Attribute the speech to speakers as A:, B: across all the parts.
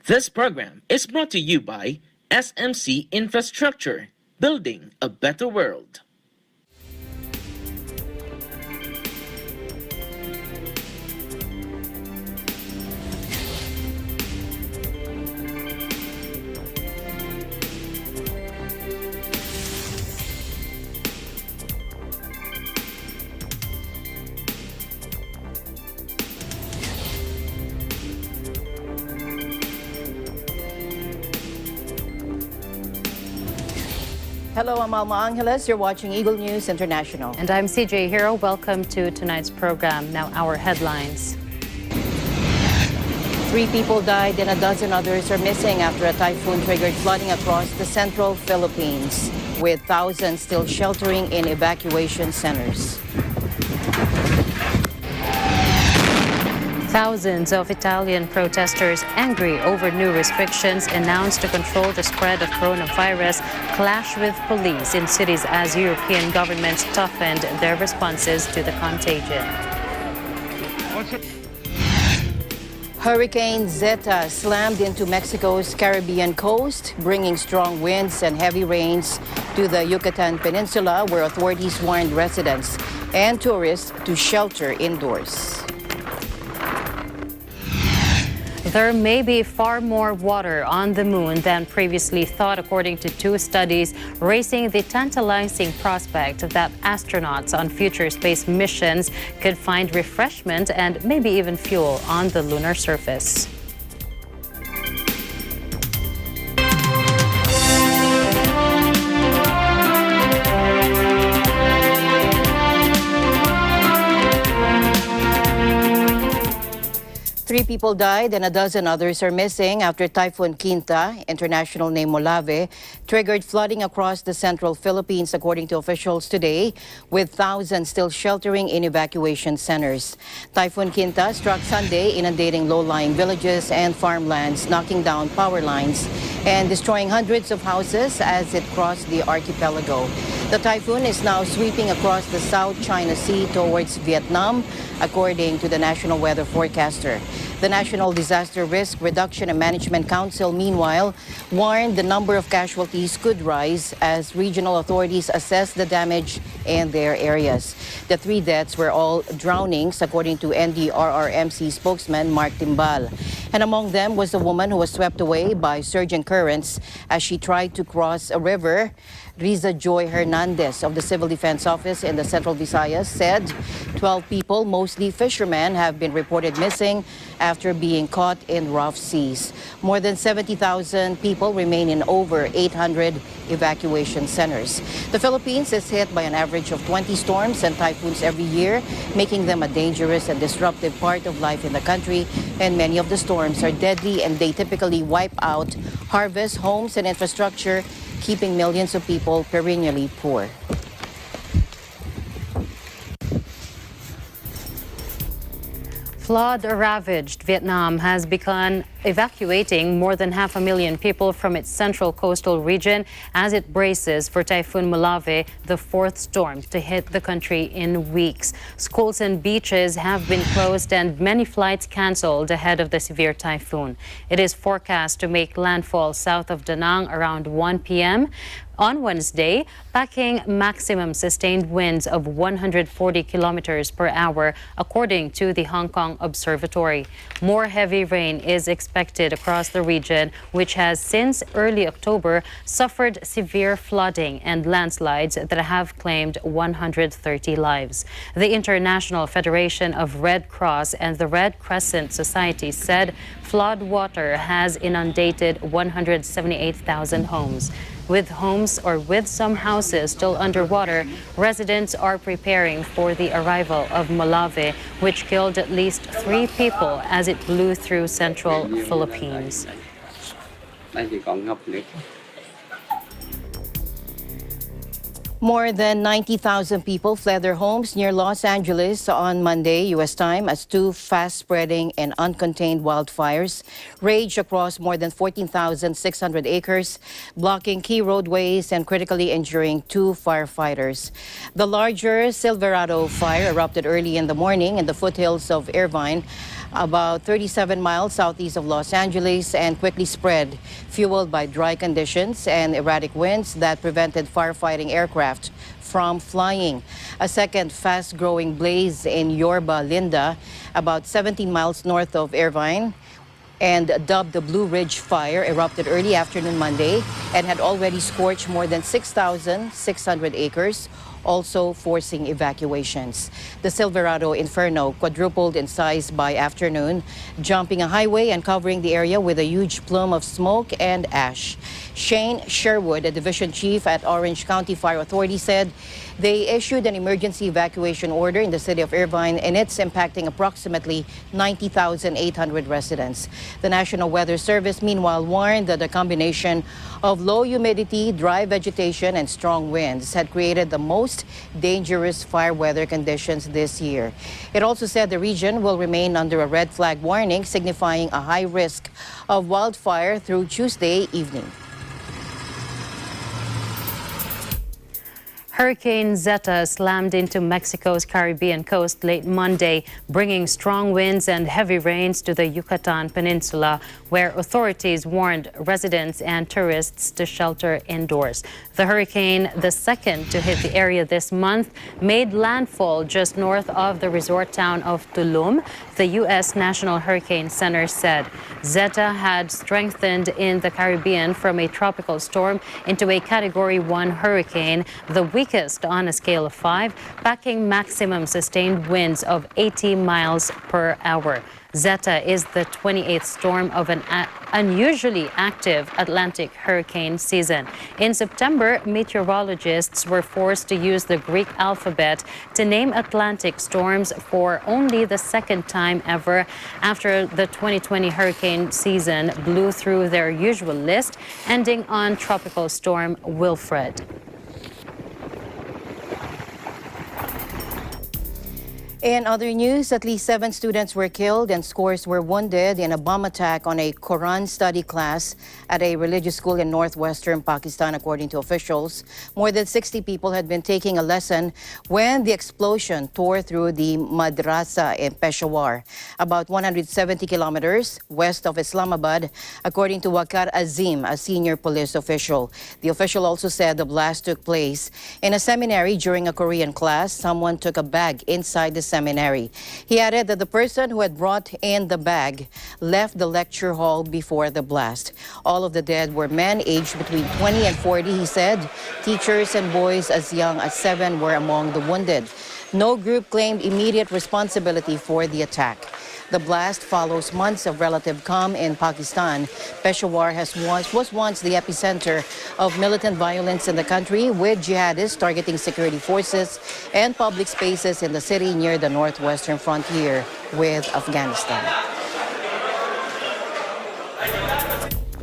A: This program is brought to you by SMC Infrastructure, building a better world.
B: Hello, I'm Alma Angeles. You're watching Eagle News International.
C: And I'm CJ Hero. Welcome to tonight's program. Now, our headlines.
B: 3 people died and a dozen others are missing after a typhoon triggered flooding across the central Philippines, with thousands still sheltering in evacuation centers.
C: Thousands of Italian protesters, angry over new restrictions announced to control the spread of coronavirus, clash with police in cities as European governments toughened their responses to the contagion.
B: Hurricane Zeta slammed into Mexico's Caribbean coast, bringing strong winds and heavy rains to the Yucatan Peninsula, where authorities warned residents and tourists to shelter indoors.
C: There may be far more water on the moon than previously thought, according to 2 studies, raising the tantalizing prospect that astronauts on future space missions could find refreshment and maybe even fuel on the lunar surface.
B: Three people died and a dozen others are missing after Typhoon Quinta, international name Molave, triggered flooding across the central Philippines, according to officials today, with thousands still sheltering in evacuation centers. Typhoon Quinta struck Sunday, inundating low-lying villages and farmlands, knocking down power lines and destroying hundreds of houses as it crossed the archipelago. The typhoon is now sweeping across the South China Sea towards Vietnam, according to the National Weather Forecaster. The National Disaster Risk Reduction and Management Council, meanwhile, warned the number of casualties could rise as regional authorities assess the damage in their areas. The 3 deaths were all drownings, according to NDRRMC spokesman Mark Timbal. And among them was a woman who was swept away by surging currents as she tried to cross a river. Riza Joy Hernandez of the Civil Defense Office in the Central Visayas said 12 people, mostly fishermen, have been reported missing after being caught in rough seas. More than 70,000 people remain in over 800 evacuation centers. The Philippines is hit by an average of 20 storms and typhoons every year, making them a dangerous and disruptive part of life in the country. And many of the storms are deadly, and they typically wipe out harvests, homes, and infrastructure, keeping millions of people perennially poor.
C: Flood-ravaged Vietnam has begun evacuating more than 500,000 people from its central coastal region as it braces for Typhoon Molave, the 4th storm to hit the country in weeks. Schools and beaches have been closed and many flights canceled ahead of the severe typhoon. It is forecast to make landfall south of Da Nang around 1 p.m. on Wednesday, packing maximum sustained winds of 140 kilometers per hour, according to the Hong Kong Observatory. More heavy rain is expected across the region, which has since early October suffered severe flooding and landslides that have claimed 130 lives. The International Federation of Red Cross and the Red Crescent Society said flood water has inundated 178,000 homes. With some houses still underwater, residents are preparing for the arrival of Molave, which killed at least 3 people as it blew through central Philippines.
B: More than 90,000 people fled their homes near Los Angeles on Monday, U.S. time, as two fast-spreading and uncontained wildfires raged across more than 14,600 acres, blocking key roadways and critically injuring two firefighters. The larger Silverado fire erupted early in the morning in the foothills of Irvine, about 37 miles southeast of Los Angeles, and quickly spread, fueled by dry conditions and erratic winds that prevented firefighting aircraft from flying. A second fast-growing blaze in Yorba Linda, about 17 miles north of Irvine, and dubbed the Blue Ridge Fire, erupted early afternoon Monday and had already scorched more than 6,600 acres, also forcing evacuations. The Silverado Inferno quadrupled in size by afternoon, jumping a highway and covering the area with a huge plume of smoke and ash. Shane Sherwood, a division chief at Orange County Fire Authority, said they issued an emergency evacuation order in the city of Irvine, and it's impacting approximately 90,800 residents. The National Weather Service, meanwhile, warned that the combination of low humidity, dry vegetation, and strong winds had created the most dangerous fire weather conditions this year. It also said the region will remain under a red flag warning, signifying a high risk of wildfire through Tuesday evening.
C: Hurricane Zeta slammed into Mexico's Caribbean coast late Monday, bringing strong winds and heavy rains to the Yucatan Peninsula, where authorities warned residents and tourists to shelter indoors. The hurricane, the second to hit the area this month, made landfall just north of the resort town of Tulum. The U.S. National Hurricane Center said Zeta had strengthened in the Caribbean from a tropical storm into a Category 1 hurricane, the weakest on a scale of 5, packing maximum sustained winds of 80 miles per hour. Zeta is the 28th storm of an unusually active Atlantic hurricane season. In September, meteorologists were forced to use the Greek alphabet to name Atlantic storms for only the second time ever after the 2020 hurricane season blew through their usual list, ending on Tropical Storm Wilfred.
B: In other news, at least 7 students were killed and scores were wounded in a bomb attack on a Quran study class at a religious school in northwestern Pakistan, according to officials. More than 60 people had been taking a lesson when the explosion tore through the madrasa in Peshawar, about 170 kilometers west of Islamabad, according to Waqar Azim, a senior police official. The official also said the blast took place in a seminary during a Korean class. Someone took a bag inside the seminary. He added that the person who had brought in the bag left the lecture hall before the blast. All of the dead were men aged between 20 and 40, he said. Teachers and boys as young as 7 were among the wounded. No group claimed immediate responsibility for the attack. The blast follows months of relative calm in Pakistan. Peshawar was once the epicenter of militant violence in the country, with jihadists targeting security forces and public spaces in the city near the northwestern frontier with Afghanistan.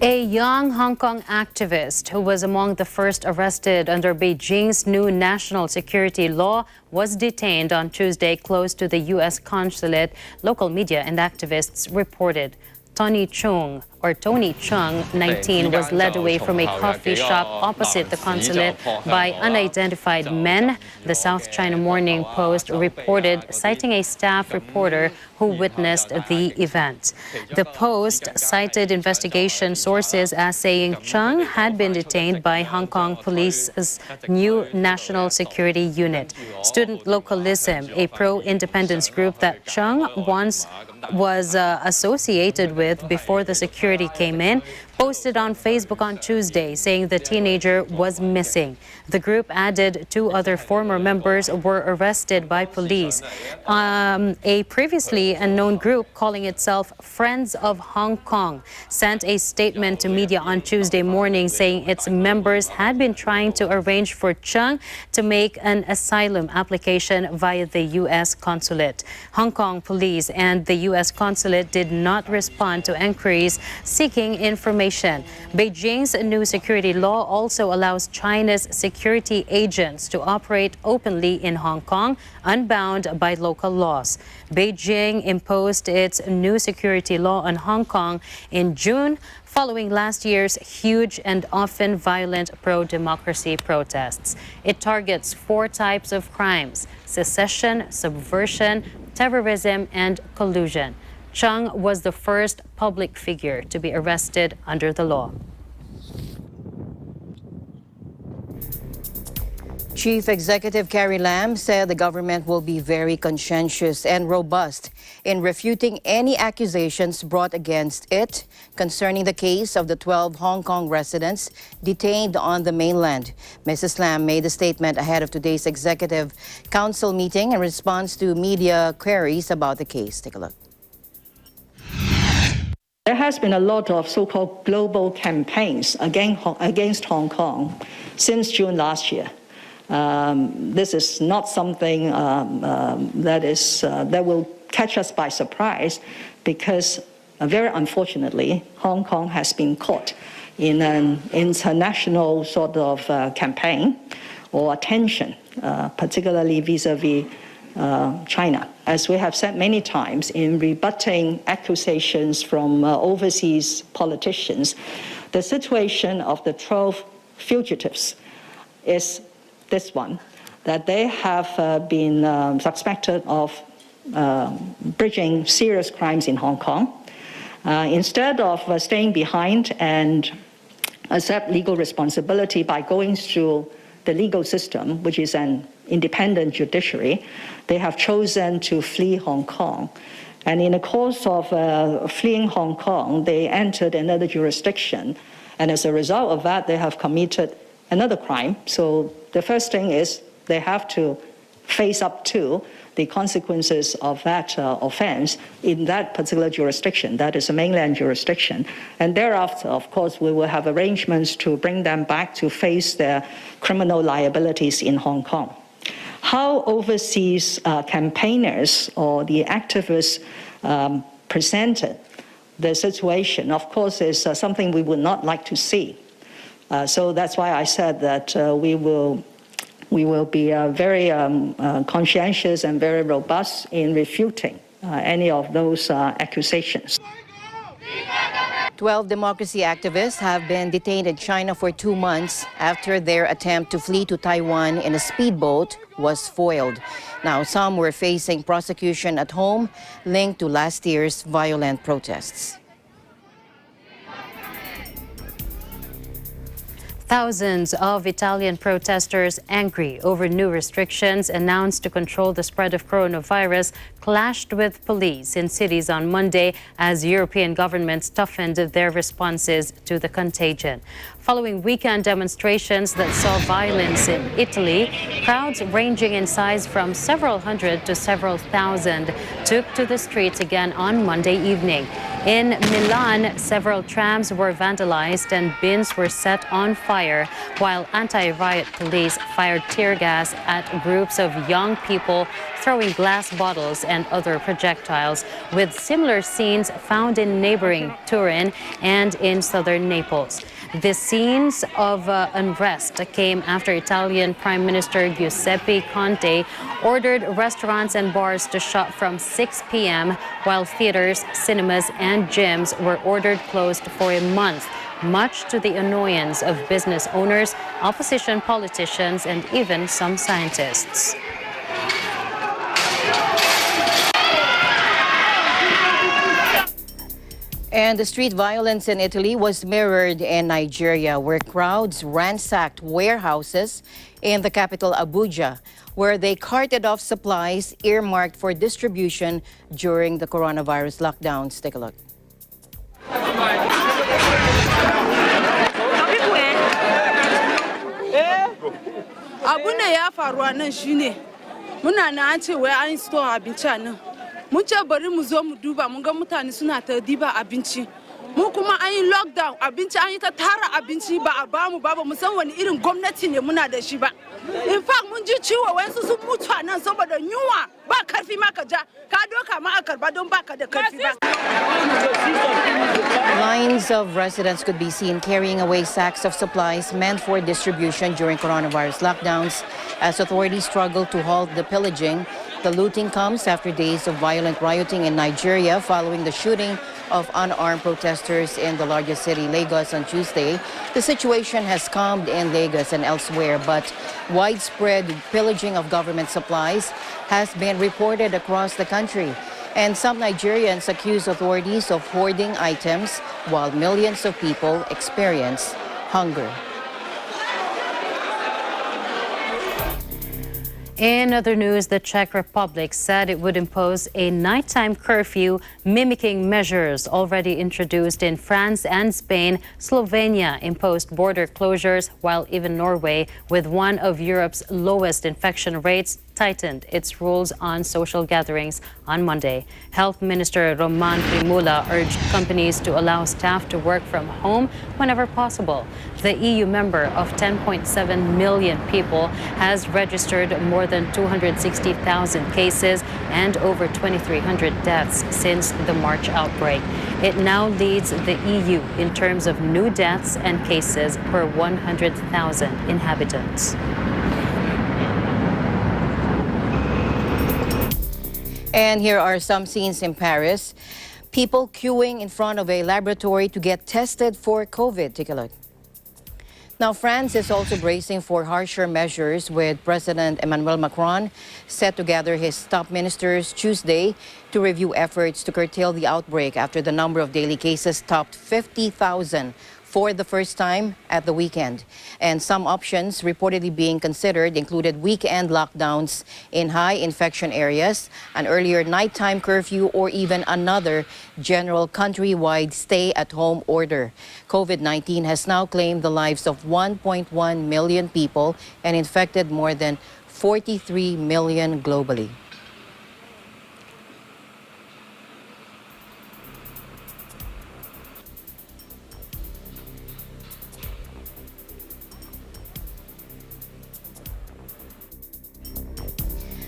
C: A young Hong Kong activist who was among the first arrested under Beijing's new national security law was detained on Tuesday close to the U.S. consulate, local media and activists reported. Tony Chung, 19, was led away from a coffee shop opposite the consulate by unidentified men, the South China Morning Post reported, citing a staff reporter who witnessed the event. The Post cited investigation sources as saying Chung had been detained by Hong Kong Police's new National Security Unit. Student Localism, a pro-independence group that Chung once was associated with before the security came in, posted on Facebook on Tuesday saying the teenager was missing. The group added 2 other former members were arrested by police. A previously unknown group calling itself Friends of Hong Kong sent a statement to media on Tuesday morning saying its members had been trying to arrange for Chung to make an asylum application via the U.S. consulate. Hong Kong police and the U.S. consulate did not respond to inquiries seeking information information. Beijing's new security law also allows China's security agents to operate openly in Hong Kong, unbound by local laws. Beijing imposed its new security law on Hong Kong in June, following last year's huge and often violent pro-democracy protests. It targets 4 types of crimes: secession, subversion, terrorism, and collusion. Chung was the first public figure to be arrested under the law.
B: Chief Executive Carrie said the government will be very conscientious and robust in refuting any accusations brought against it concerning the case of the 12 Hong Kong residents detained on the mainland. Mrs. Lam made the statement ahead of today's Executive Council meeting in response to media queries about the case. Take a look.
D: There has been a lot of so-called global campaigns against Hong Kong since June last year. This is not something that will catch us by surprise, because very unfortunately, Hong Kong has been caught in an international sort of campaign or attention, particularly vis-a-vis China. As we have said many times, in rebutting accusations from overseas politicians, the situation of the 12 fugitives is this one, that they have been suspected of bridging serious crimes in Hong Kong. Instead of staying behind and accept legal responsibility by going through the legal system, which is an independent judiciary, they have chosen to flee Hong Kong. And in the course of fleeing Hong Kong, they entered another jurisdiction. And as a result of that, they have committed another crime. So the first thing is they have to face up to the consequences of that offense in that particular jurisdiction, that is a mainland jurisdiction. And thereafter, of course, we will have arrangements to bring them back to face their criminal liabilities in Hong Kong. How overseas campaigners or the activists presented the situation, of course, is something we would not like to see. So that's why I said that we will be very conscientious and very robust in refuting any of those accusations.
B: 12 democracy activists have been detained in China for 2 months after their attempt to flee to Taiwan in a speedboat was foiled. Now, some were facing prosecution at home linked to last year's violent protests.
C: Thousands of Italian protesters, angry over new restrictions announced to control the spread of coronavirus, clashed with police in cities on Monday as European governments toughened their responses to the contagion. Following weekend demonstrations that saw violence in Italy, crowds ranging in size from several hundred to several thousand took to the streets again on Monday evening. In Milan, several trams were vandalized and bins were set on fire, while anti-riot police fired tear gas at groups of young people throwing glass bottles and other projectiles, with similar scenes found in neighboring Turin and in southern Naples. The scenes of unrest came after Italian Prime Minister Giuseppe Conte ordered restaurants and bars to shut from 6 p.m., while theaters, cinemas, and gyms were ordered closed for a month, much to the annoyance of business owners, opposition politicians, and even some scientists.
B: And the street violence in Italy was mirrored in Nigeria, where crowds ransacked warehouses in the capital Abuja, where they carted off supplies earmarked for distribution during the coronavirus lockdowns. Take a look.
E: Abunda ya faruwa nan shine muna na an ce wai an store abinci nan. Mun ce bari mu zo mu duba mun ga mutane suna ta diba abinci mu kuma an yi lockdown abinci an yi ta tara abinci ba a bamu ba mu san wani irin gwamnati ne muna da shi ba. In fact mun ji ciwo wayansu sun mutu a nan saboda yunwa ba karfi ma ka ja ka doka ma a karba don baka da karfi ba.
B: Lines of residents could be seen carrying away sacks of supplies meant for distribution during coronavirus lockdowns as authorities struggle to halt the pillaging. The looting comes after days of violent rioting in Nigeria following the shooting of unarmed protesters in the largest city, Lagos, on Tuesday. The situation has calmed in Lagos and elsewhere, but widespread pillaging of government supplies has been reported across the country. And some Nigerians accuse authorities of hoarding items while millions of people experience hunger.
C: In other news, the Czech Republic said it would impose a nighttime curfew mimicking measures already introduced in France and Spain. Slovenia imposed border closures, while even Norway, with one of Europe's lowest infection rates, tightened its rules on social gatherings on Monday. Health Minister Roman Primula urged companies to allow staff to work from home whenever possible. The EU member of 10.7 million people has registered more than 260,000 cases and over 2,300 deaths since the March outbreak. It now leads the EU in terms of new deaths and cases per 100,000 inhabitants.
B: And here are some scenes in Paris. People queuing in front of a laboratory to get tested for COVID. Take a look. Now, France is also bracing for harsher measures, with President Emmanuel Macron set to gather his top ministers Tuesday to review efforts to curtail the outbreak after the number of daily cases topped 50,000 for the first time at the weekend. And some options reportedly being considered included weekend lockdowns in high infection areas, an earlier nighttime curfew, or even another general countrywide stay-at-home order. COVID-19 has now claimed the lives of 1.1 million people and infected more than 43 million globally.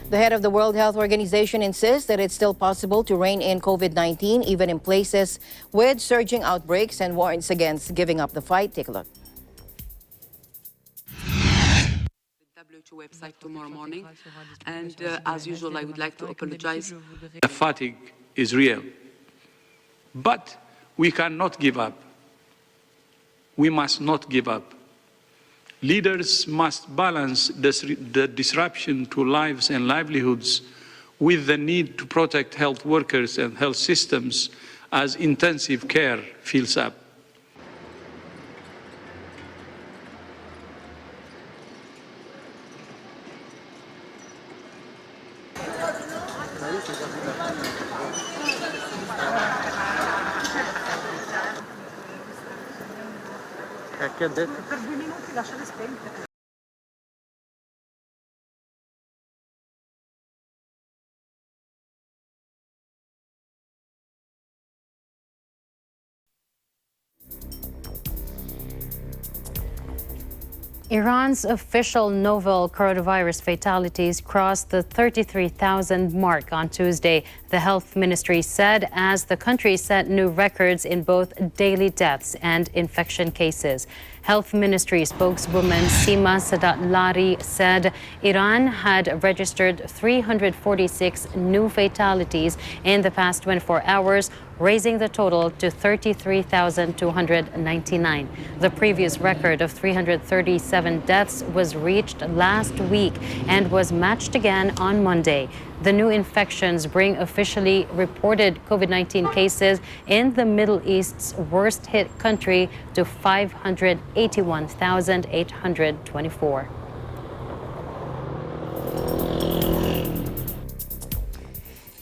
B: The head of the World Health Organization insists that it's still possible to rein in COVID-19 even in places with surging outbreaks, and warns against giving up the fight. Take a look.
F: WHO website tomorrow morning, and as usual, I would like to apologize.
G: The fatigue is real, but we cannot give up. We must not give up. Leaders must balance the disruption to lives and livelihoods with the need to protect health workers and health systems as intensive care fills up.
C: Iran's official novel coronavirus fatalities crossed the 33,000 mark on Tuesday, the health ministry said, as the country set new records in both daily deaths and infection cases. Health Ministry spokeswoman Sima Sadatlari said Iran had registered 346 new fatalities in the past 24 hours, raising the total to 33,299. The previous record of 337 deaths was reached last week and was matched again on Monday. The new infections bring officially reported COVID-19 cases in the Middle East's worst-hit country to 581,824.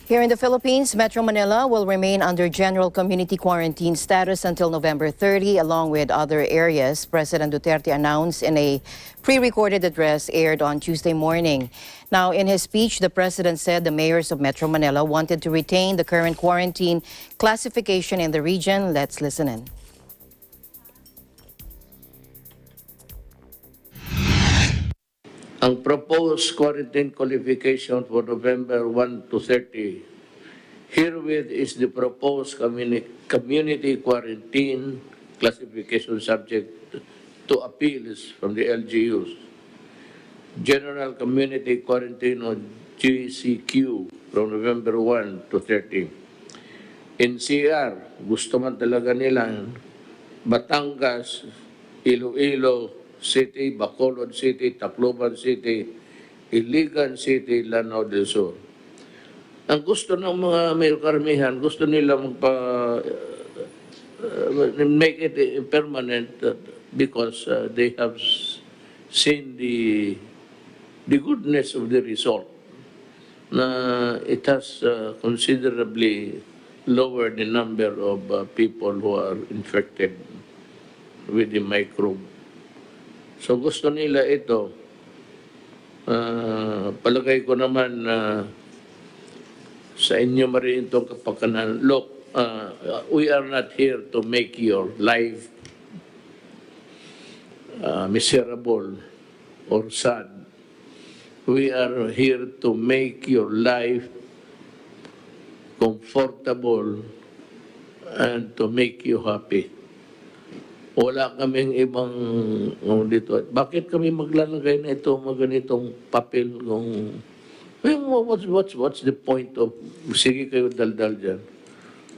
B: Here in the Philippines, Metro Manila will remain under general community quarantine status until November 30, along with other areas, President Duterte announced in a pre-recorded address aired on Tuesday morning. Now, in his speech, the president said the mayors of Metro Manila wanted to retain the current quarantine classification in the region. Let's listen in.
H: Ang proposed quarantine qualification for November 1 to 30 herewith is the proposed community quarantine classification subject to appeals from the LGUs. General community quarantine or GCQ from November 1 to 30. In CR, gusto man talaga nila Batangas, Iloilo City, Bacolod City, Tacloban City, Iligan City, Lanao del Sur. Ang gusto ng mga may karamihan, gusto nila make it permanent because they have seen the goodness of the result. Na it has considerably lowered the number of people who are infected with the microbe. So gusto nila ito, palagay ko naman sa inyo marin itong kapakanan. Look, we are not here to make your life miserable or sad. We are here to make your life comfortable and to make you happy. Wala kaming ibang dito. Bakit kami maglalagay na ito, ganitong papel kung what's the point of sige kayo daldal dyan.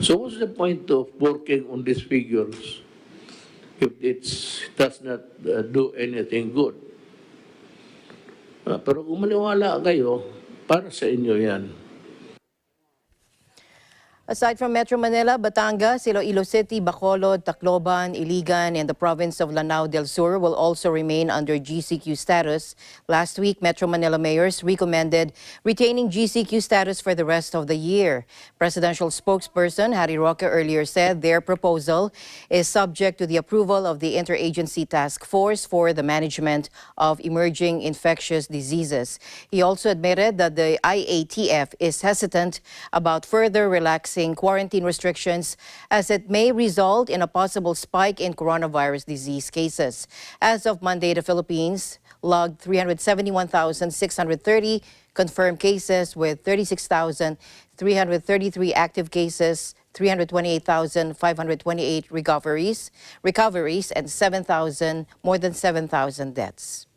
H: So what's the point of working on these figures if it does not do anything good? Pero kung maniwala kayo, para sa inyo yan.
B: Aside from Metro Manila, Batangas, Iloilo City, Bacolod, Tacloban, Iligan, and the province of Lanao del Sur will also remain under GCQ status. Last week, Metro Manila mayors recommended retaining GCQ status for the rest of the year. Presidential spokesperson Harry Roque earlier said their proposal is subject to the approval of the Interagency Task Force for the Management of Emerging Infectious Diseases. He also admitted that the IATF is hesitant about further relaxing quarantine restrictions as it may result in a possible spike in coronavirus disease cases. As of Monday, the Philippines logged 371,630 confirmed cases with 36,333 active cases, 328,528 recoveries, and more than 7,000 deaths.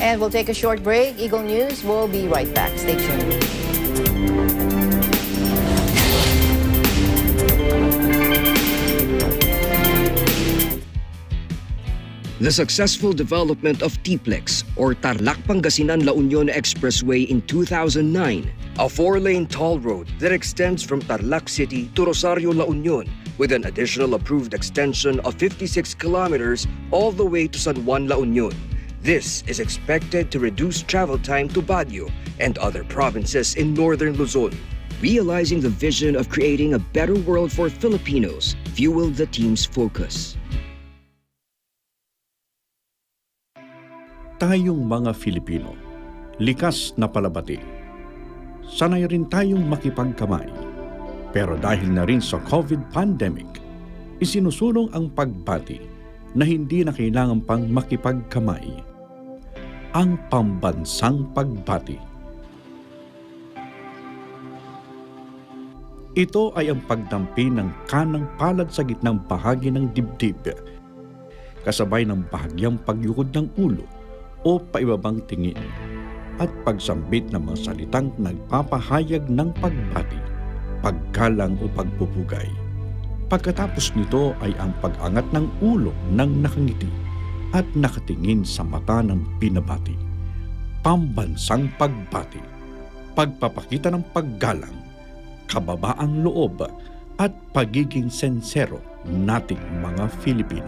B: And we'll take a short break. Eagle News will be right back. Stay tuned.
I: The successful development of TPLEX, or Tarlac-Pangasinan-La Union Expressway in 2009, a 4-lane toll road that extends from Tarlac City to Rosario, La Union, with an additional approved extension of 56 kilometers all the way to San Juan, La Union. This is expected to reduce travel time to Baguio and other provinces in northern Luzon. Realizing the vision of creating a better world for Filipinos fueled the team's focus.
J: Tayong mga Filipino, likas na palabati. Sanay rin tayong makipagkamay. Pero dahil na rin sa COVID pandemic, isinusulong ang pagbati na hindi na kailangan pang makipagkamay. Ang pambansang pagbati. Ito ay ang pagdampi ng kanang palad sa gitnang bahagi ng dibdib, kasabay ng bahagyang pagyukod ng ulo o paibabang tingin, at pagsambit ng mga salitang nagpapahayag ng pagbati, paggalang o pagpupugay. Pagkatapos nito ay ang pag-angat ng ulo ng nakangiti at nakatingin sa mata ng binabati. Pambansang pagbati, pagpapakita ng paggalang, kababaang loob at pagiging sensero nating mga Filipino.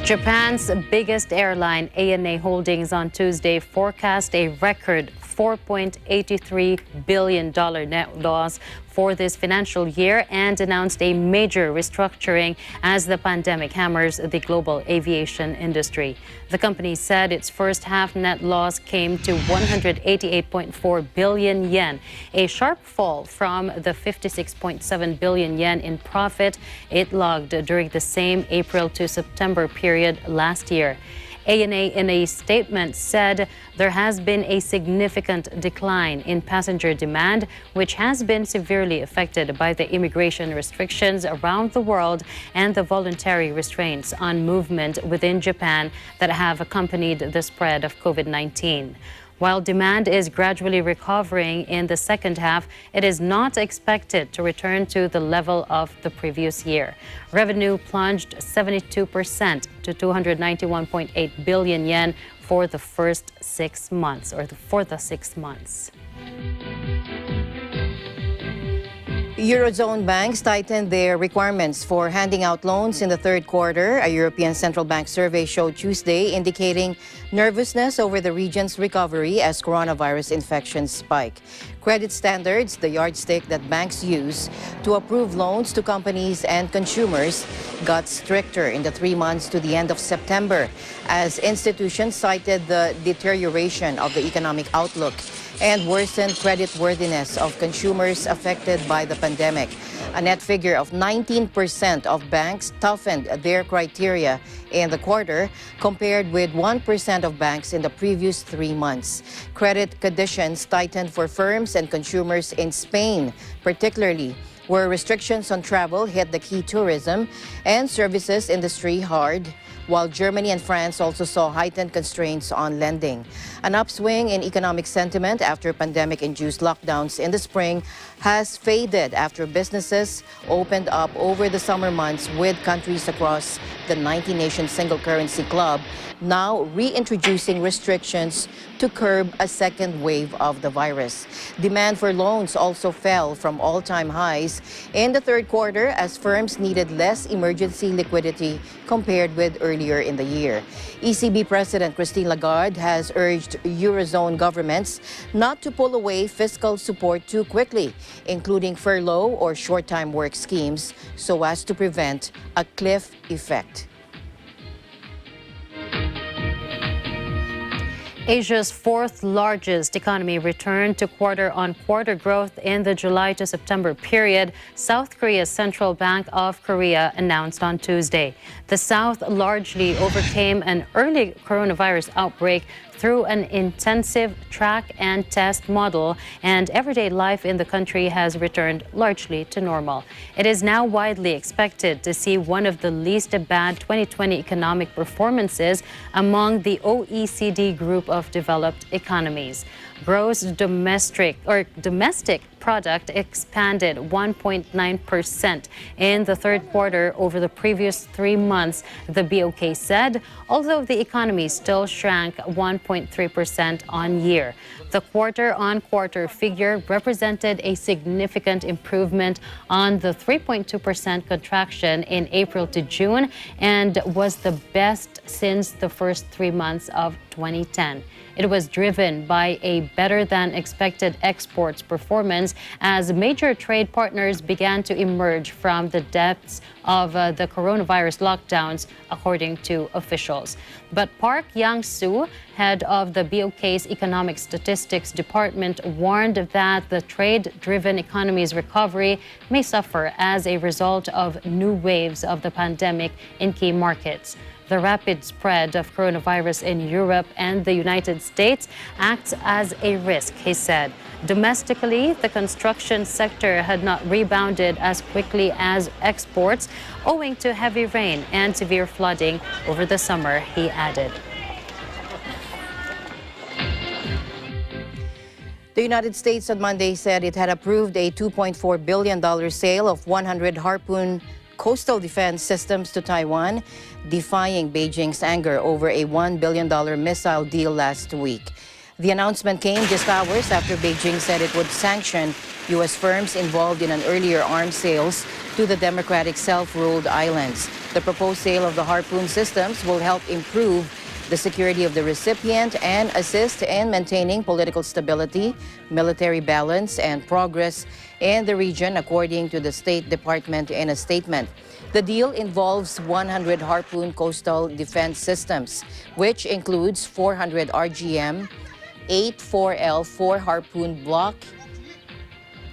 C: Japan's biggest airline, ANA Holdings, on Tuesday forecast a record $4.83 billion net loss for this financial year and announced a major restructuring as the pandemic hammers the global aviation industry. The company said its first half net loss came to 188.4 billion yen, a sharp fall from the 56.7 billion yen in profit it logged during the same April to September period last year. ANA in a statement said there has been a significant decline in passenger demand, which has been severely affected by the immigration restrictions around the world and the voluntary restraints on movement within Japan that have accompanied the spread of COVID-19. While demand is gradually recovering in the second half, it is not expected to return to the level of the previous year. Revenue plunged 72% to 291.8 billion yen for the first 6 months, for the 6 months.
B: Eurozone banks tightened their requirements for handing out loans in the third quarter. A European Central Bank survey showed Tuesday, indicating nervousness over the region's recovery as coronavirus infections spike. Credit standards, the yardstick that banks use to approve loans to companies and consumers, got stricter in the 3 months to the end of September as institutions cited the deterioration of the economic outlook and worsened creditworthiness of consumers affected by the pandemic. A net figure of 19% of banks toughened their criteria in the quarter, compared with 1% of banks in the previous 3 months. Credit conditions tightened for firms and consumers in Spain, particularly where restrictions on travel hit the key tourism and services industry hard, while Germany and France also saw heightened constraints on lending. An upswing in economic sentiment after pandemic-induced lockdowns in the spring has faded after businesses opened up over the summer months, with countries across the 90-nation single currency club now reintroducing restrictions to curb a second wave of the virus. Demand for loans also fell from all-time highs in the third quarter as firms needed less emergency liquidity compared with earlier in the year. ECB President Christine Lagarde has urged Eurozone governments not to pull away fiscal support too quickly, including furlough or short-time work schemes, so as to prevent a cliff effect.
C: Asia's fourth largest economy returned to quarter-on-quarter growth in the July to September period, South Korea's Central Bank of Korea announced on Tuesday. The South largely overcame an early coronavirus outbreak through an intensive track and test model, and everyday life in the country has returned largely to normal. It is now widely expected to see one of the least bad 2020 economic performances among the OECD group of developed economies. Gross domestic product expanded 1.9% in the third quarter over the previous 3 months, the BOK said, although the economy still shrank 1.3% on year. The quarter-on-quarter figure represented a significant improvement on the 3.2% contraction in April to June and was the best since the first 3 months of 2010. It was driven by a better-than-expected exports performance as major trade partners began to emerge from the depths of the coronavirus lockdowns, according to officials. But Park Yang-soo, head of the BOK's Economic Statistics Department, warned that the trade-driven economy's recovery may suffer as a result of new waves of the pandemic in key markets. The rapid spread of coronavirus in Europe and the United States acts as a risk, he said. Domestically, the construction sector had not rebounded as quickly as exports, owing to heavy rain and severe flooding over the summer, he added.
B: The United States on Monday said it had approved a $2.4 billion sale of 100 Harpoon coastal defense systems to Taiwan, defying Beijing's anger over a $1 billion missile deal last week. The announcement came just hours after Beijing said it would sanction U.S. firms involved in an earlier arms sales to the democratic self-ruled islands. The proposed sale of the Harpoon systems will help improve the security of the recipient and assist in maintaining political stability, military balance, and progress in the region, according to the State Department in a statement. The deal involves 100 Harpoon coastal defense systems, which includes 400 RGM, 8 4L4 Harpoon Block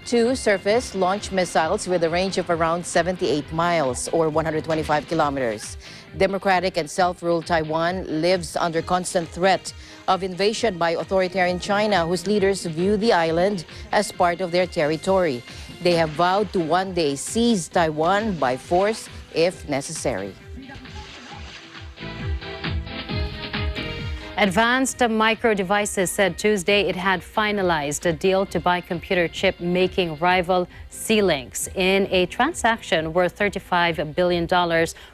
B: 2 surface launch missiles with a range of around 78 miles or 125 kilometers. Democratic and self-ruled Taiwan lives under constant threat of invasion by authoritarian China, whose leaders view the island as part of their territory. They have vowed to one day seize Taiwan by force if necessary.
C: Advanced Micro Devices said Tuesday it had finalized a deal to buy computer chip making rival Zlink in a transaction worth $35 billion,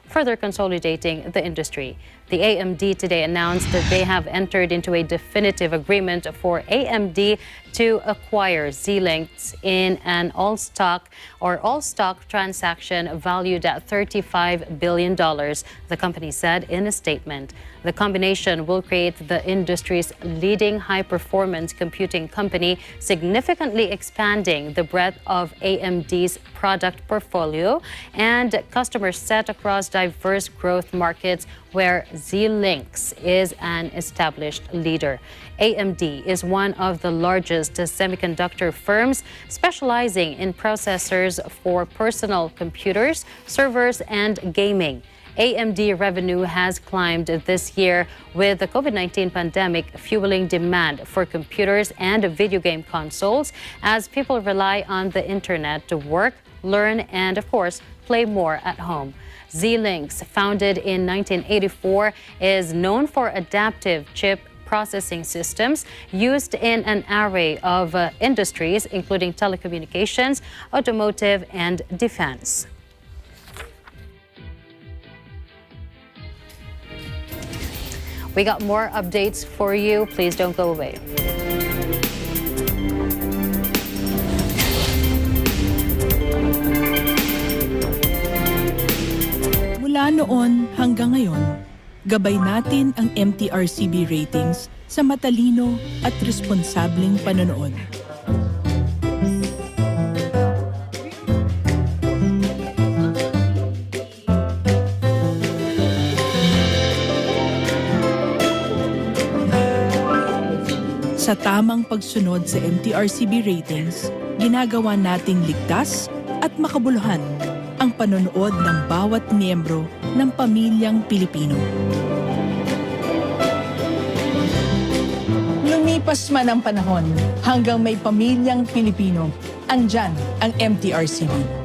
C: further consolidating the industry. The AMD today announced that they have entered into a definitive agreement for AMD to acquire Zlink in an all-stock transaction valued at $35 billion, the company said in a statement. The combination will create the industry's leading high-performance computing company, significantly expanding the breadth of AMD's product portfolio and customer set across diverse growth markets where Zlink is an established leader. AMD is one of the largest semiconductor firms specializing in processors for personal computers, servers, and gaming. AMD revenue has climbed this year with the COVID-19 pandemic fueling demand for computers and video game consoles as people rely on the internet to work, learn, and of course, play more at home. Zlink, founded in 1984, is known for adaptive chip processing systems used in an array of industries, including telecommunications, automotive, and defense. We got more updates for you. Please don't go away.
K: Mula noon hanggang ngayon, gabay natin ang MTRCB ratings sa matalino at responsableng panonood. Sa tamang pagsunod sa MTRCB ratings, ginagawa nating ligtas at makabuluhan ang panonood ng bawat miyembro ng pamilyang Pilipino. Lumipas man ang panahon, hanggang may pamilyang Pilipino, andyan ang MTRCB.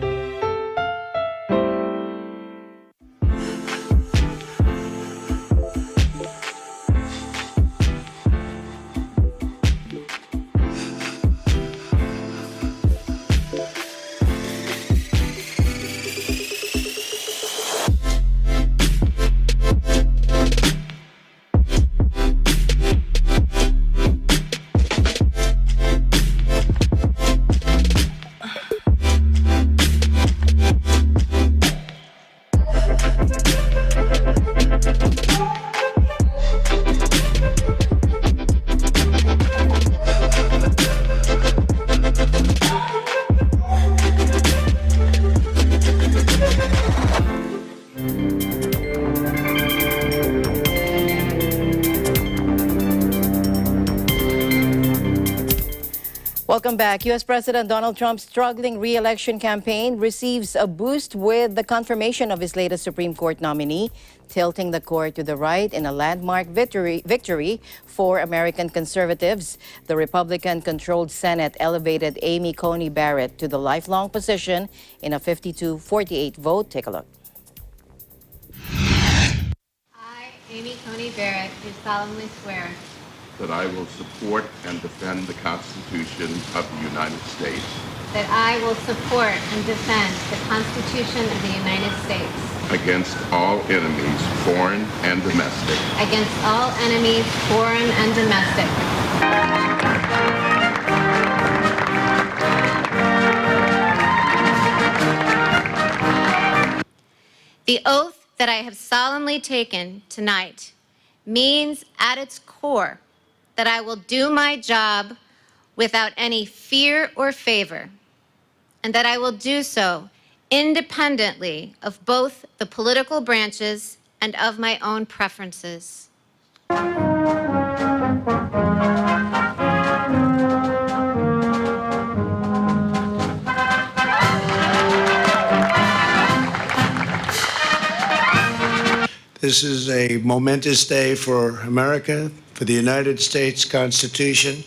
B: Welcome back. U.S. President Donald Trump's struggling re-election campaign receives a boost with the confirmation of his latest Supreme Court nominee, tilting the court to the right in a landmark victory for American conservatives. The Republican-controlled Senate elevated Amy Coney Barrett to the lifelong position in a 52-48 vote. Take a look.
L: I, Amy Coney Barrett, do solemnly swear
M: that I will support and defend the Constitution of the United States.
L: That I will support and defend the Constitution of the United States.
M: Against all enemies, foreign and domestic.
L: Against all enemies, foreign and domestic. The oath that I have solemnly taken tonight means at its core that I will do my job without any fear or favor, and that I will do so independently of both the political branches and of my own preferences.
N: This is a momentous day for America, for the United States Constitution,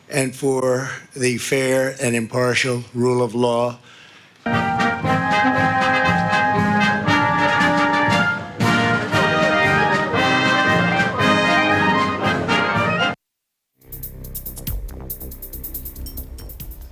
N: and for the fair and impartial rule of law.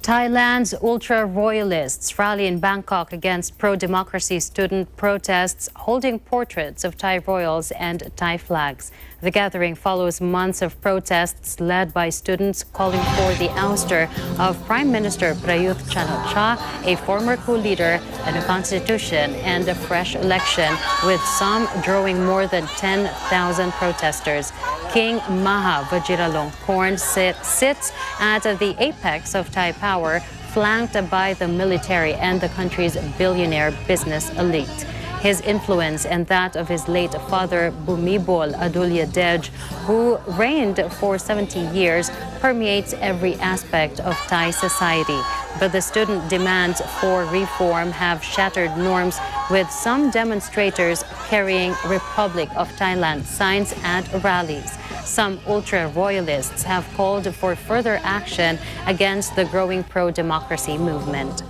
C: Thailand's ultra-royalists rally in Bangkok against pro-democracy student protests holding portraits of Thai royals and Thai flags. The gathering follows months of protests led by students calling for the ouster of Prime Minister Prayut Chan-o-cha, a former coup leader, a new constitution, and a fresh election, with some drawing more than 10,000 protesters. King Maha Vajiralongkorn sits at the apex of Thai power, flanked by the military and the country's billionaire business elite. His influence and that of his late father, Bhumibol Adulyadej, who reigned for 70 years, permeates every aspect of Thai society. But the student demands for reform have shattered norms, with some demonstrators carrying Republic of Thailand signs at rallies. Some ultra-royalists have called for further action against the growing pro-democracy movement.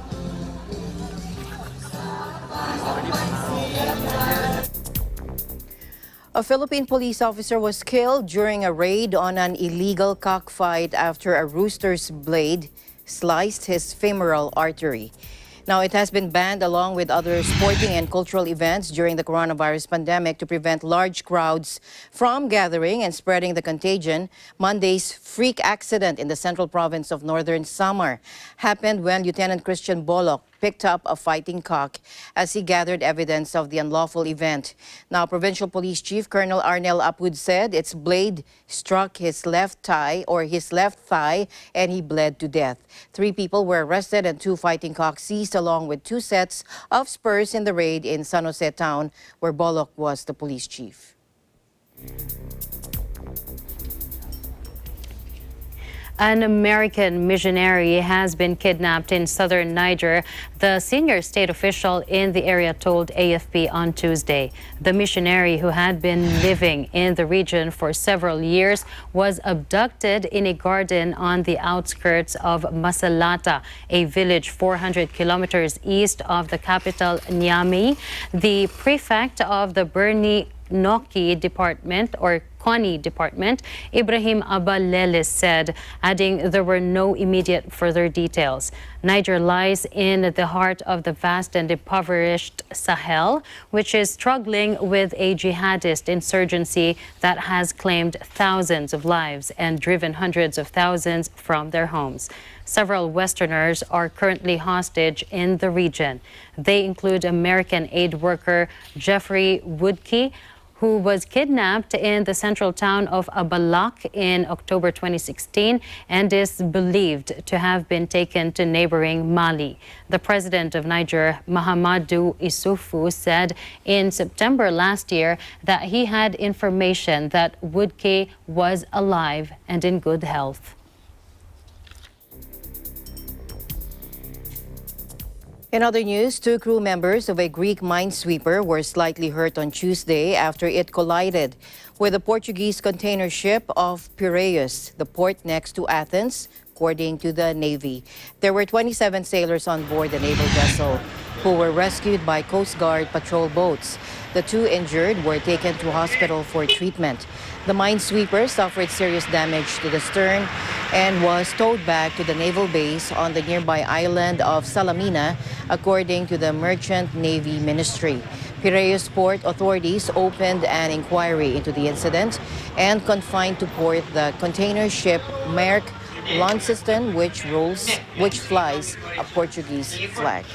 B: A Philippine police officer was killed during a raid on an illegal cockfight after a rooster's blade sliced his femoral artery. Now, it has been banned along with other sporting and cultural events during the coronavirus pandemic to prevent large crowds from gathering and spreading the contagion. Monday's freak accident in the central province of northern Samar happened when Lieutenant Christian Bolok picked up a fighting cock as he gathered evidence of the unlawful event. Now, Provincial Police Chief Colonel Arnel Apud said its blade struck his left thigh, and he bled to death. 3 people were arrested and 2 fighting cocks seized, along with 2 sets of spurs in the raid in San Jose town, where Bolok was the police chief.
C: An American missionary has been kidnapped in southern Niger, the senior state official in the area told AFP on Tuesday. The missionary, who had been living in the region for several years, was abducted in a garden on the outskirts of Masalata, a village 400 kilometers east of the capital, Niamey. The prefect of the Bernie Noki Department, or Koni Department, Ibrahim Abalelis, said, adding there were no immediate further details. Niger lies in the heart of the vast and impoverished Sahel, which is struggling with a jihadist insurgency that has claimed thousands of lives and driven hundreds of thousands from their homes. Several Westerners are currently hostage in the region. They include American aid worker Jeffrey Woodkey, who was kidnapped in the central town of Abalak in October 2016 and is believed to have been taken to neighboring Mali. The president of Niger, Mahamadou Issoufou, said in September last year that he had information that Woodkey was alive and in good health.
B: In other news, 2 crew members of a Greek minesweeper were slightly hurt on Tuesday after it collided with a Portuguese container ship off Piraeus, the port next to Athens, according to the Navy. There were 27 sailors on board the naval vessel who were rescued by Coast Guard patrol boats. The 2 injured were taken to hospital for treatment. The minesweeper suffered serious damage to the stern and was towed back to the naval base on the nearby island of Salamina, according to the Merchant Navy Ministry. Piraeus Port authorities opened an inquiry into the incident and confined to port the container ship Merck Launceston, which flies a Portuguese flag.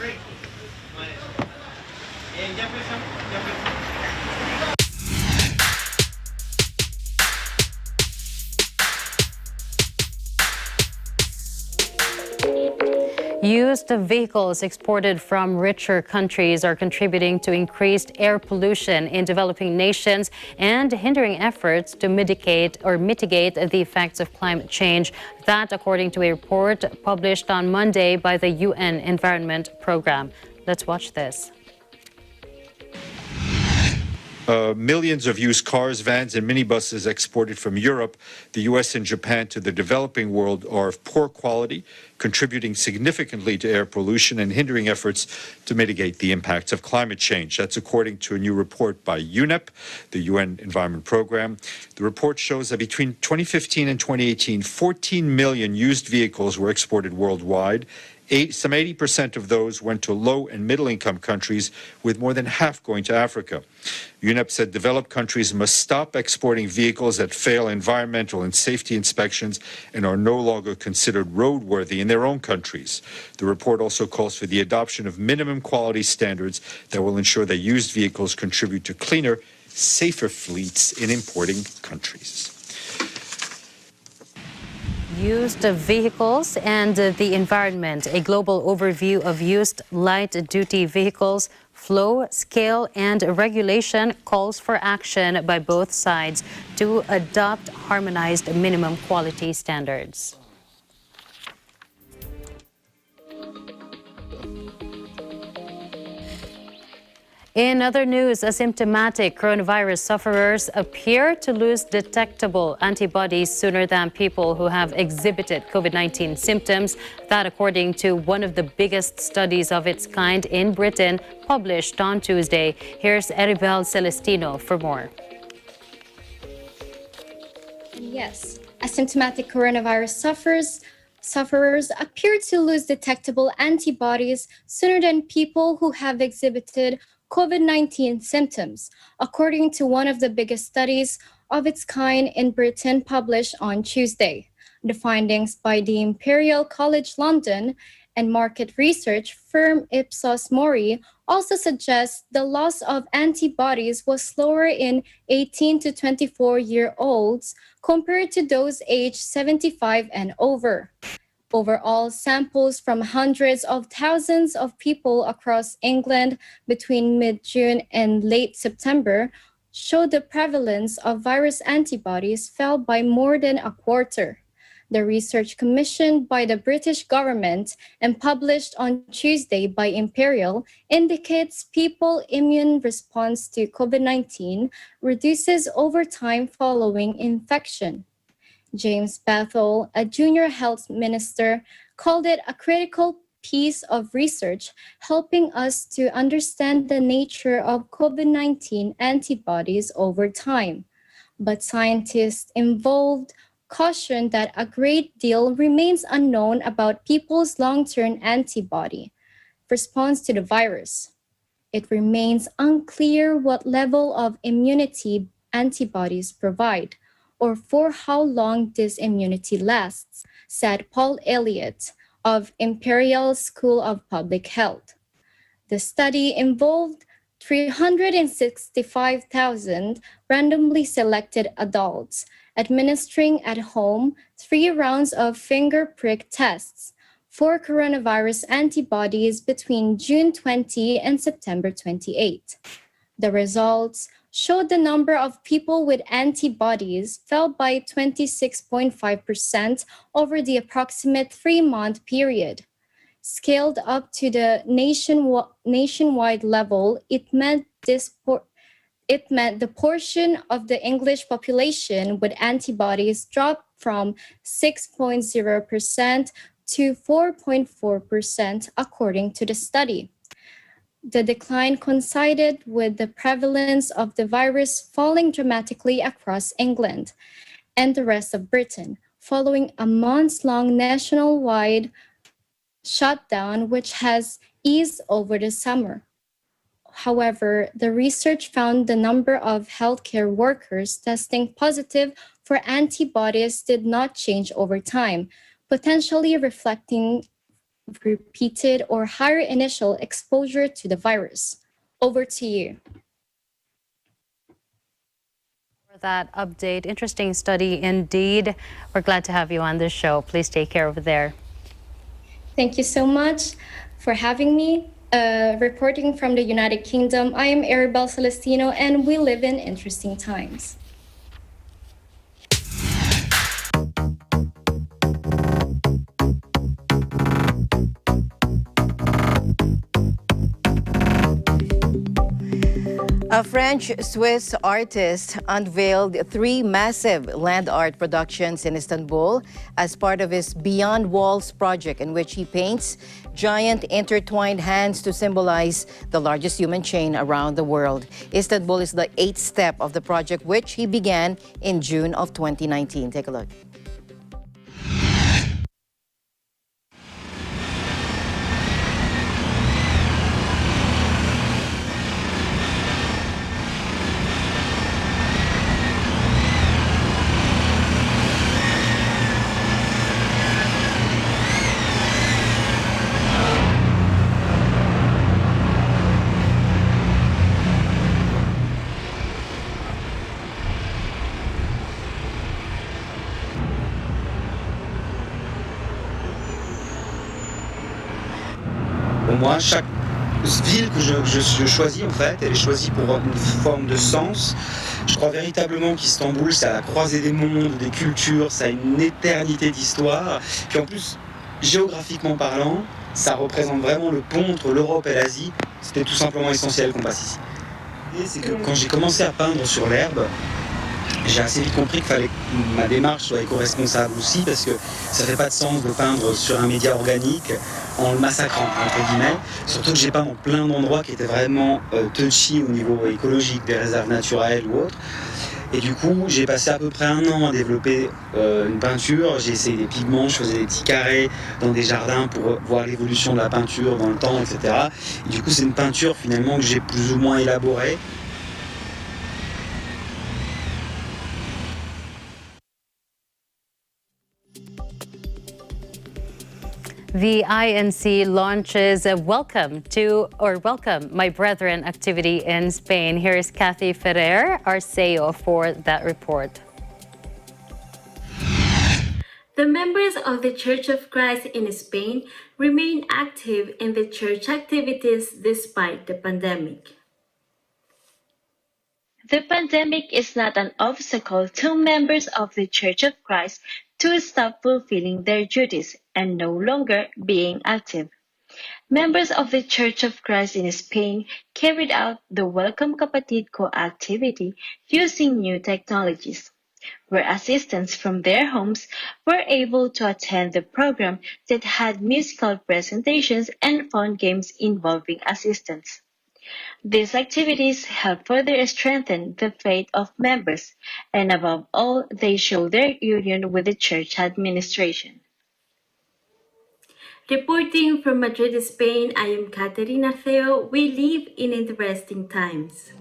C: Used vehicles exported from richer countries are contributing to increased air pollution in developing nations and hindering efforts to mitigate the effects of climate change. That, according to a report published on Monday by the UN Environment Program. Let's watch this.
O: Millions of used cars, vans, and minibuses exported from Europe, the U.S., and Japan to the developing world are of poor quality, contributing significantly to air pollution and hindering efforts to mitigate the impacts of climate change. That's according to a new report by UNEP, the UN Environment Program. The report shows that between 2015 and 2018, 14 million used vehicles were exported worldwide. Some 80% of those went to low and middle income countries, with more than half going to Africa. UNEP said developed countries must stop exporting vehicles that fail environmental and safety inspections and are no longer considered roadworthy in their own countries. The report also calls for the adoption of minimum quality standards that will ensure that used vehicles contribute to cleaner, safer fleets in importing countries.
C: Used vehicles and the environment, a global overview of used light-duty vehicles, flow, scale, and regulation calls for action by both sides to adopt harmonized minimum quality standards. In other news, asymptomatic coronavirus sufferers appear to lose detectable antibodies sooner than people who have exhibited COVID-19 symptoms. That, according to one of the biggest studies of its kind in Britain, published on Tuesday. Here's Eribel Celestino for more.
P: Yes, asymptomatic coronavirus sufferers appear to lose detectable antibodies sooner than people who have exhibited COVID-19 symptoms, according to one of the biggest studies of its kind in Britain published on Tuesday. The findings by the Imperial College London and market research firm Ipsos Mori also suggest the loss of antibodies was slower in 18 to 24-year-olds compared to those aged 75 and over. Overall, samples from hundreds of thousands of people across England between mid-June and late September showed the prevalence of virus antibodies fell by more than a quarter. The research commissioned by the British government and published on Tuesday by Imperial indicates people's immune response to COVID-19 reduces over time following infection. James Bethel, a junior health minister, called it a critical piece of research helping us to understand the nature of COVID-19 antibodies over time. But scientists involved cautioned that a great deal remains unknown about people's long-term antibody response to the virus. It remains unclear what level of immunity antibodies provide, or for how long this immunity lasts, said Paul Elliott of Imperial School of Public Health. The study involved 365,000 randomly selected adults administering at home 3 rounds of finger prick tests for coronavirus antibodies between June 20 and September 28. The results showed the number of people with antibodies fell by 26.5% over the approximate 3-month period. Scaled up to the nationwide level, it meant the portion of the English population with antibodies dropped from 6.0% to 4.4%, according to the study. The decline coincided with the prevalence of the virus falling dramatically across England and the rest of Britain, following a months-long nationwide shutdown which has eased over the summer. However, the research found the number of healthcare workers testing positive for antibodies did not change over time, potentially reflecting repeated or higher initial exposure to the virus. Over to you.
C: For that update, interesting study indeed. We're glad to have you on this show. Please take care over there.
P: Thank you so much for having me. Reporting from the United Kingdom, I am Arabelle Celestino, and we live in interesting times.
B: A French-Swiss artist unveiled 3 massive land art productions in Istanbul as part of his Beyond Walls project, in which he paints giant intertwined hands to symbolize the largest human chain around the world. Istanbul is the 8th step of the project, which he began in June of 2019. Take a look.
Q: Pour moi, chaque ville que je choisis, en fait, elle est choisie pour une forme de sens. Je crois véritablement qu'Istanbul, c'est à la croisée des mondes, des cultures, ça a une éternité d'histoire. Puis en plus, géographiquement parlant, ça représente vraiment le pont entre l'Europe et l'Asie. C'était tout simplement essentiel qu'on passe ici. Et c'est que quand j'ai commencé à peindre sur l'herbe, j'ai assez vite compris qu'il fallait que ma démarche soit éco-responsable aussi, parce que ça fait pas de sens de peindre sur un média organique en le massacrant, entre guillemets. Surtout que j'ai peint dans plein d'endroits qui étaient vraiment touchy au niveau écologique, des réserves naturelles ou autres. Et du coup, j'ai passé à peu près 1 an à développer une peinture. J'ai essayé des pigments, je faisais des petits carrés dans des jardins pour voir l'évolution de la peinture dans le temps, etc. Et du coup, c'est une peinture finalement que j'ai plus ou moins élaborée.
C: The INC launches a Welcome My Brethren activity in Spain. Here is Kathy Ferrer, our CEO, for that report.
R: The members of the Church of Christ in Spain remain active in the church activities despite the pandemic.
S: The pandemic is not an obstacle to members of the Church of Christ to stop fulfilling their duties and no longer being active. Members of the Church of Christ in Spain carried out the Welcome Kapatid Ko activity using new technologies, where assistants from their homes were able to attend the program that had musical presentations and fun games involving assistants. These activities help further strengthen the faith of members, and above all, they show their union with the church administration.
R: Reporting from Madrid, Spain, I am Caterina Theo. We live in interesting times.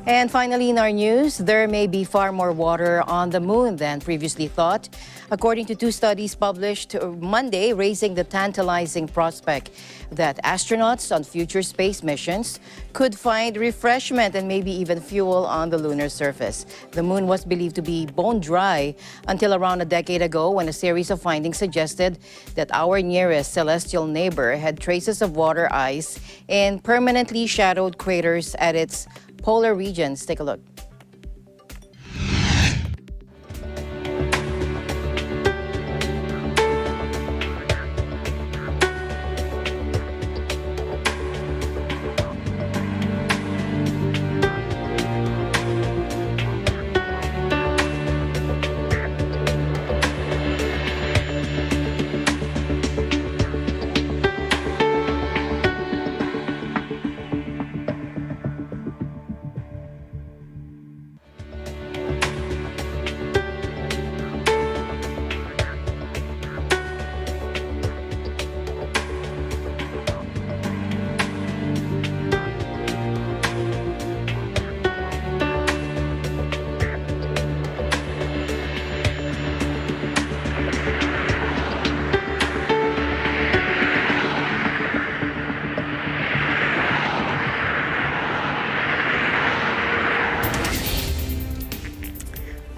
B: And finally, in our news, there may be far more water on the moon than previously thought, according to 2 studies published Monday, raising the tantalizing prospect that astronauts on future space missions could find refreshment and maybe even fuel on the lunar surface. The moon was believed to be bone dry until around a decade ago, when a series of findings suggested that our nearest celestial neighbor had traces of water ice in permanently shadowed craters at its polar regions. Take a look.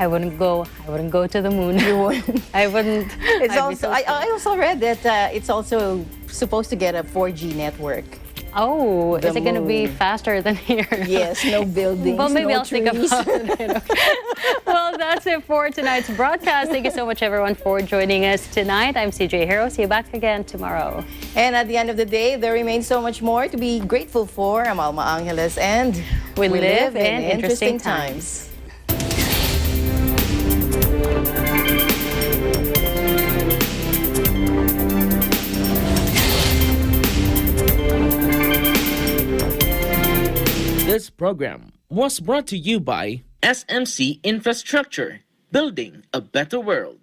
C: I wouldn't go to the moon.
B: You wouldn't.
C: I wouldn't.
B: It's
C: I'd be
B: also
C: so
B: I also read that it's also supposed to get a 4G network.
C: Oh,
B: The
C: is it going to be
B: moon.
C: faster than here?
B: Yes, no buildings,
C: Well, maybe
B: no
C: I'll think
B: trees.
C: about it. Well, that's it for tonight's broadcast. Thank you so much, everyone, for joining us tonight. I'm CJ Hero. See you back again tomorrow.
B: And at the end of the day, there remains so much more to be grateful for. I'm Alma Angeles, and
C: We live in interesting times.
A: This program was brought to you by SMC Infrastructure, building a better world.